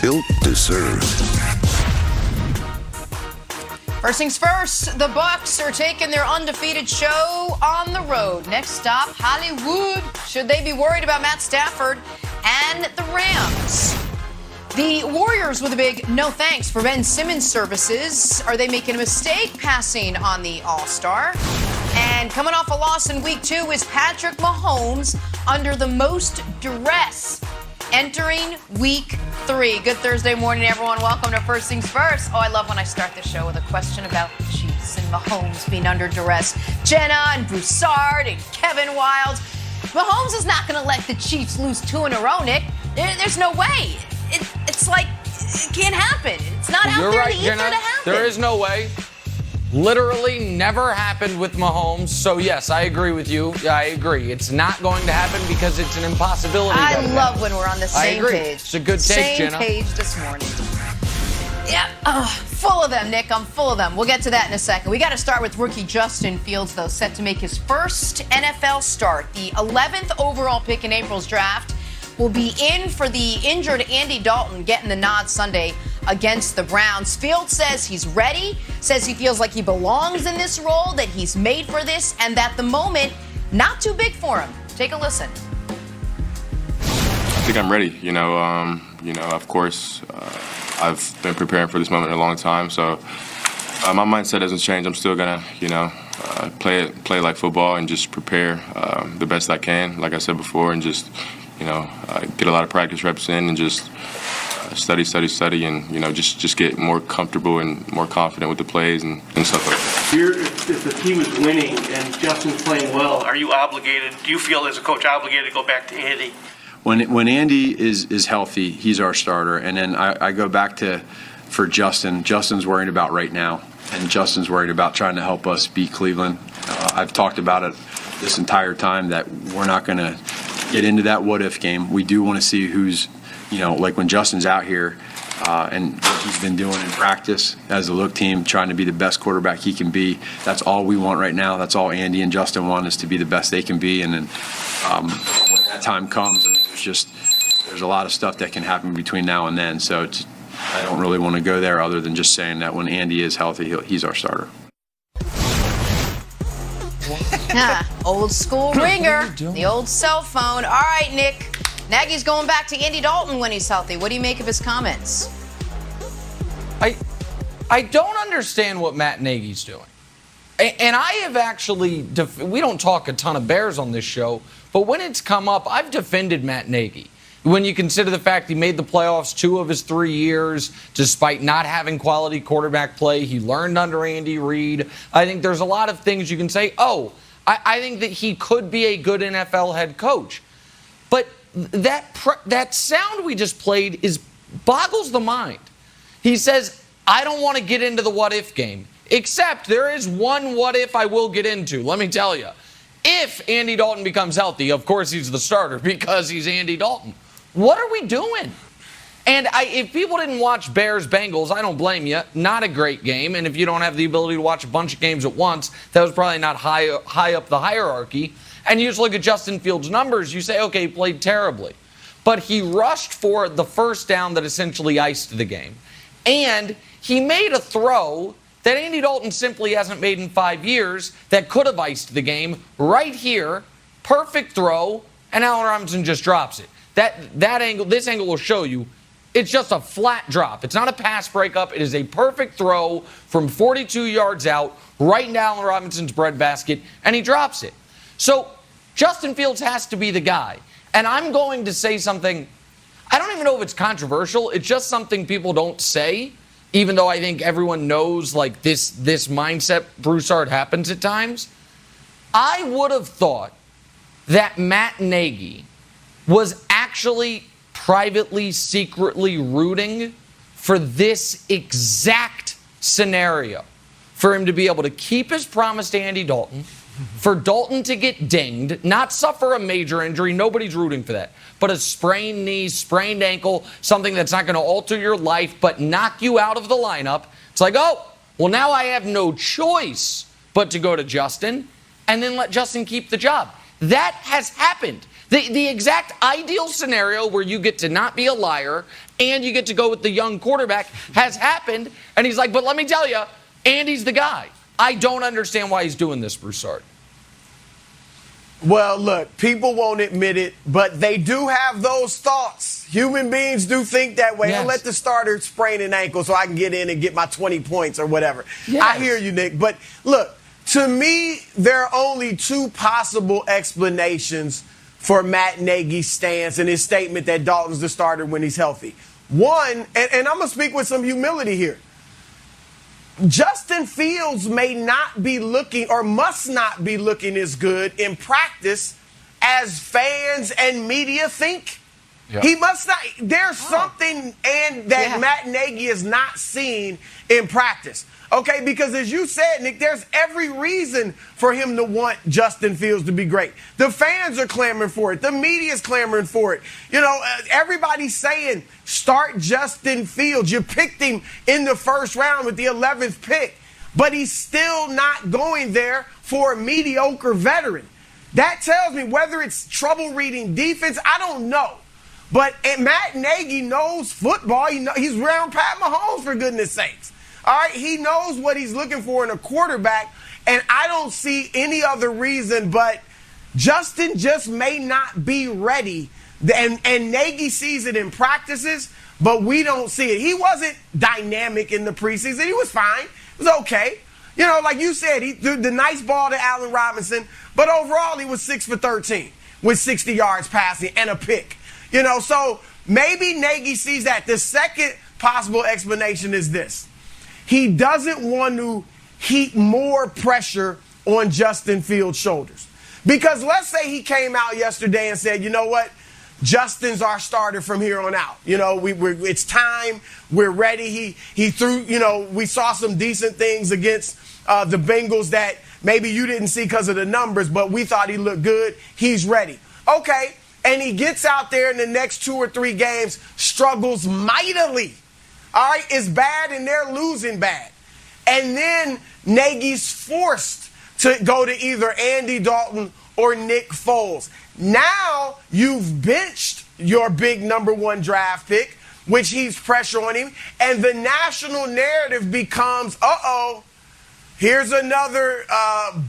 Built to serve. First things first, the Bucs are taking their undefeated show on the road. Next stop, Hollywood. Should they be worried about Matt Stafford and the Rams? The Warriors with a big no thanks for Ben Simmons' services. Are they making a mistake passing on the All-Star? And coming off a loss in Week 2 is Patrick Mahomes under the most duress entering Week 3. Good Thursday morning, everyone. Welcome to First Things First. Oh, I love when I start the show with a question about the Chiefs and Mahomes being under duress. Jenna and Broussard and Kevin Wild. Mahomes is not going to let the Chiefs lose 2 in a row, Nick. There's no way. It's like, it can't happen. It's not out there in the ether to happen. There is no way. Literally never happened with Mahomes. So, yes, I agree with you. I agree. It's not going to happen because it's an impossibility. I love when we're on the same page. It's a good take, Jenna. Same page this morning. Yeah, full of them, Nick. I'm full of them. We'll get to that in a second. We got to start with rookie Justin Fields, though, set to make his first NFL start. The 11th overall pick in April's draft will be in for the injured Andy Dalton, getting the nod Sunday against the Browns. Fields says he's ready, says he feels like he belongs in this role, that he's made for this, and that the moment, not too big for him. Take a listen. I think I'm ready. Of course, I've been preparing for this moment a long time, so my mindset hasn't changed. I'm still gonna, play like football and just prepare the best I can, like I said before, and just, get a lot of practice reps in and just study, and just get more comfortable and more confident with the plays and stuff like that. If the team is winning and Justin's playing well, are you obligated? Do you feel as a coach obligated to go back to Andy? When Andy is healthy, he's our starter, and then I go back to for Justin. Justin's worried about right now, and Justin's worried about trying to help us beat Cleveland. I've talked about it this entire time that we're not going to get into that what-if game. We do want to see who's, like when Justin's out here and what he's been doing in practice as a look team, trying to be the best quarterback he can be. That's all we want right now. That's all Andy and Justin want, is to be the best they can be. And then when that time comes, there's a lot of stuff that can happen between now and then. So I don't really want to go there other than just saying that when Andy is healthy, he's our starter. Old school ringer, the old cell phone. All right, Nick. Nagy's going back to Andy Dalton when he's healthy. What do you make of his comments? I don't understand what Matt Nagy's doing. And I have actually, we don't talk a ton of Bears on this show, but when it's come up, I've defended Matt Nagy. When you consider the fact he made the playoffs 2 of his 3 years, despite not having quality quarterback play, he learned under Andy Reid. I think there's a lot of things you can say, I think that he could be a good NFL head coach. But that sound we just played boggles the mind. He says, I don't want to get into the what-if game, except there is one what-if I will get into. Let me tell you. If Andy Dalton becomes healthy, of course he's the starter because he's Andy Dalton. What are we doing? And if people didn't watch Bears-Bengals, I don't blame you. Not a great game. And if you don't have the ability to watch a bunch of games at once, that was probably not high up the hierarchy. And you just look at Justin Fields' numbers, you say, okay, he played terribly. But he rushed for the first down that essentially iced the game. And he made a throw that Andy Dalton simply hasn't made in 5 years that could have iced the game right here. Perfect throw, and Allen Robinson just drops it. This angle will show you it's just a flat drop. It's not a pass breakup. It is a perfect throw from 42 yards out right into Allen Robinson's breadbasket, and he drops it. So Justin Fields has to be the guy. And I'm going to say something, I don't even know if it's controversial. It's just something people don't say, even though I think everyone knows like this mindset, Broussard, happens at times. I would have thought that Matt Nagy was actually privately, secretly rooting for this exact scenario. For him to be able to keep his promise to Andy Dalton, for Dalton to get dinged, not suffer a major injury, nobody's rooting for that, but a sprained knee, sprained ankle, something that's not going to alter your life but knock you out of the lineup. It's like, oh, well, now I have no choice but to go to Justin and then let Justin keep the job. That has happened. The exact ideal scenario where you get to not be a liar and you get to go with the young quarterback has happened. And he's like, but let me tell you, Andy's the guy. I don't understand why he's doing this, Broussard. Well, look, people won't admit it, but they do have those thoughts. Human beings do think that way. Yes. I'll let the starter sprain an ankle so I can get in and get my 20 points or whatever. Yes. I hear you, Nick. But look, to me, there are only two possible explanations for Matt Nagy's stance and his statement that Dalton's the starter when he's healthy. One, and I'm going to speak with some humility here. Justin Fields may not be looking or must not be looking as good in practice as fans and media think. Yep. He must not. There's something that Matt Nagy is not seeing in practice. Okay, because as you said, Nick, there's every reason for him to want Justin Fields to be great. The fans are clamoring for it. The media's clamoring for it. You know, everybody's saying start Justin Fields. You picked him in the first round with the 11th pick, but he's still not going there for a mediocre veteran. That tells me whether it's trouble reading defense, I don't know. But Matt Nagy knows football. He's around Pat Mahomes, for goodness sakes. All right, he knows what he's looking for in a quarterback, and I don't see any other reason but Justin just may not be ready. And Nagy sees it in practices, but we don't see it. He wasn't dynamic in the preseason. He was fine. It was okay. You know, like you said, he threw the nice ball to Allen Robinson, but overall he was 6 for 13 with 60 yards passing and a pick. You know, so maybe Nagy sees that. The second possible explanation is this. He doesn't want to heap more pressure on Justin Fields' shoulders. Because let's say he came out yesterday and said, you know what, Justin's our starter from here on out. You know, it's time. We're ready. He threw, you know, we saw some decent things against the Bengals that maybe you didn't see because of the numbers, but we thought he looked good. He's ready. Okay. And he gets out there in the next 2 or 3 games, struggles mightily. All right, it's bad and they're losing bad. And then Nagy's forced to go to either Andy Dalton or Nick Foles. Now you've benched your big number 1 draft pick, which he's pressure on him. And the national narrative becomes, here's another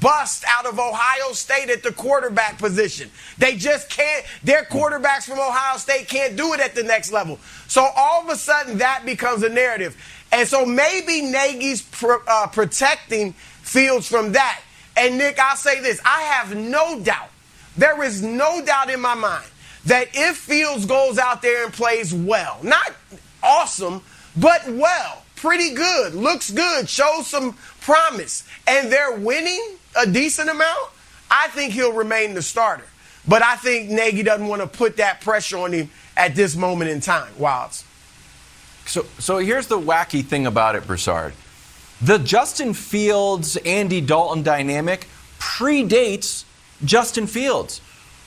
bust out of Ohio State at the quarterback position. They just can't, their quarterbacks from Ohio State can't do it at the next level. So all of a sudden that becomes a narrative. And so maybe Nagy's protecting Fields from that. And Nick, I'll say this, I have no doubt, there is no doubt in my mind that if Fields goes out there and plays well, not awesome, but well, pretty good, looks good, shows some promise, and they're winning a decent amount, I think he'll remain the starter. But I think Nagy doesn't want to put that pressure on him at this moment in time. Wilds. So here's the wacky thing about it, Broussard. The Justin Fields, Andy Dalton dynamic predates Justin Fields.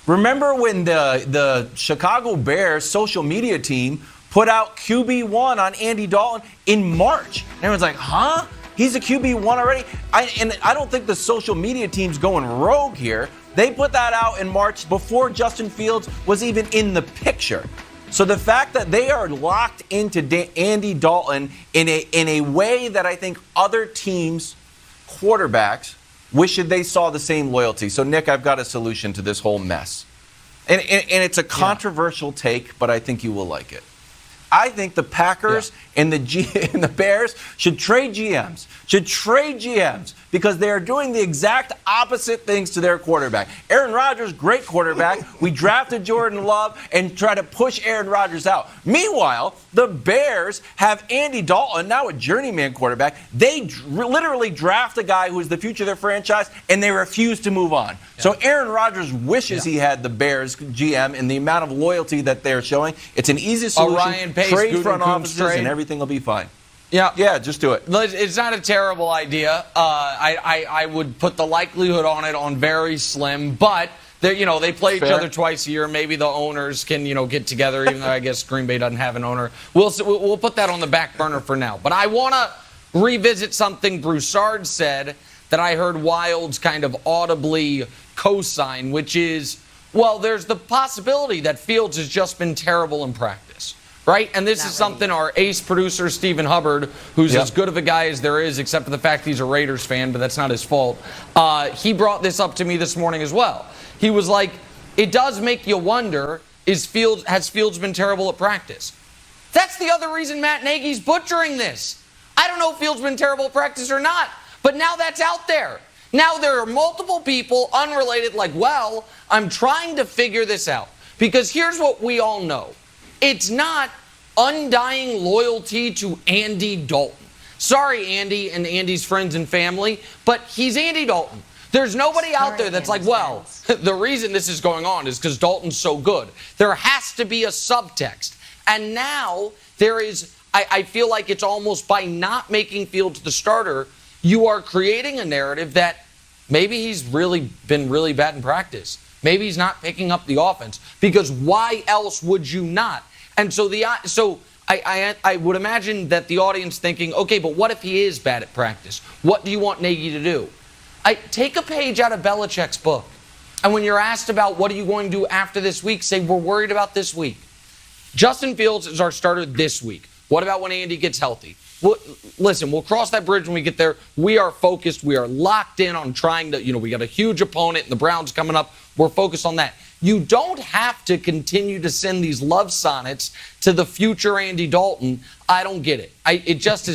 Remember when the Chicago Bears social media team put out QB1 on Andy Dalton in March? And everyone's like, huh? He's a QB1 already? I don't think the social media team's going rogue here. They put that out in March before Justin Fields was even in the picture. So the fact that they are locked into Andy Dalton in a way that I think other teams' quarterbacks wish they saw the same loyalty. So, Nick, I've got a solution to this whole mess. And it's a controversial take, but I think you will like it. I think the Packers and the Bears should trade GMs. Because they are doing the exact opposite things to their quarterback. Aaron Rodgers, great quarterback. We drafted Jordan Love and try to push Aaron Rodgers out. Meanwhile, the Bears have Andy Dalton, now a journeyman quarterback. They literally draft a guy who is the future of their franchise, and they refuse to move on. Yeah. So Aaron Rodgers wishes he had the Bears GM and the amount of loyalty that they're showing. It's an easy solution. Ryan Pace, trade front offices, and everything will be fine. Yeah, just do it. It's not a terrible idea. I would put the likelihood on it on very slim, but they play each other twice a year. Maybe the owners can get together, even though I guess Green Bay doesn't have an owner. We'll put that on the back burner for now. But I want to revisit something Broussard said that I heard Wilds kind of audibly co-sign, which is Well, there's the possibility that Fields has just been terrible in practice, right? And this is something our ace producer, Stephen Hubbard, who's as good of a guy as there is, except for the fact he's a Raiders fan, but that's not his fault. He brought this up to me this morning as well. He was like, it does make you wonder, has Fields been terrible at practice? That's the other reason Matt Nagy's butchering this. I don't know if Fields been terrible at practice or not, but now that's out there. Now there are multiple people unrelated like, well, I'm trying to figure this out. Because here's what we all know. It's not undying loyalty to Andy Dalton. Sorry, Andy and Andy's friends and family, but he's Andy Dalton. There's nobody out there that's like, well, the reason this is going on is because Dalton's so good. There has to be a subtext. And now there is, I feel like it's almost by not making Fields the starter, you are creating a narrative that maybe he's really been really bad in practice. Maybe he's not picking up the offense. Because why else would you not? And so I would imagine that the audience thinking, okay, but what if he is bad at practice? What do you want Nagy to do? Take a page out of Belichick's book. And when you're asked about what are you going to do after this week, say we're worried about this week. Justin Fields is our starter this week. What about when Andy gets healthy? Well, listen, we'll cross that bridge when we get there. We are focused. We are locked in on trying to, we got a huge opponent and the Browns coming up. We're focused on that. You don't have to continue to send these love sonnets to the future Andy Dalton. I don't get it. It just is.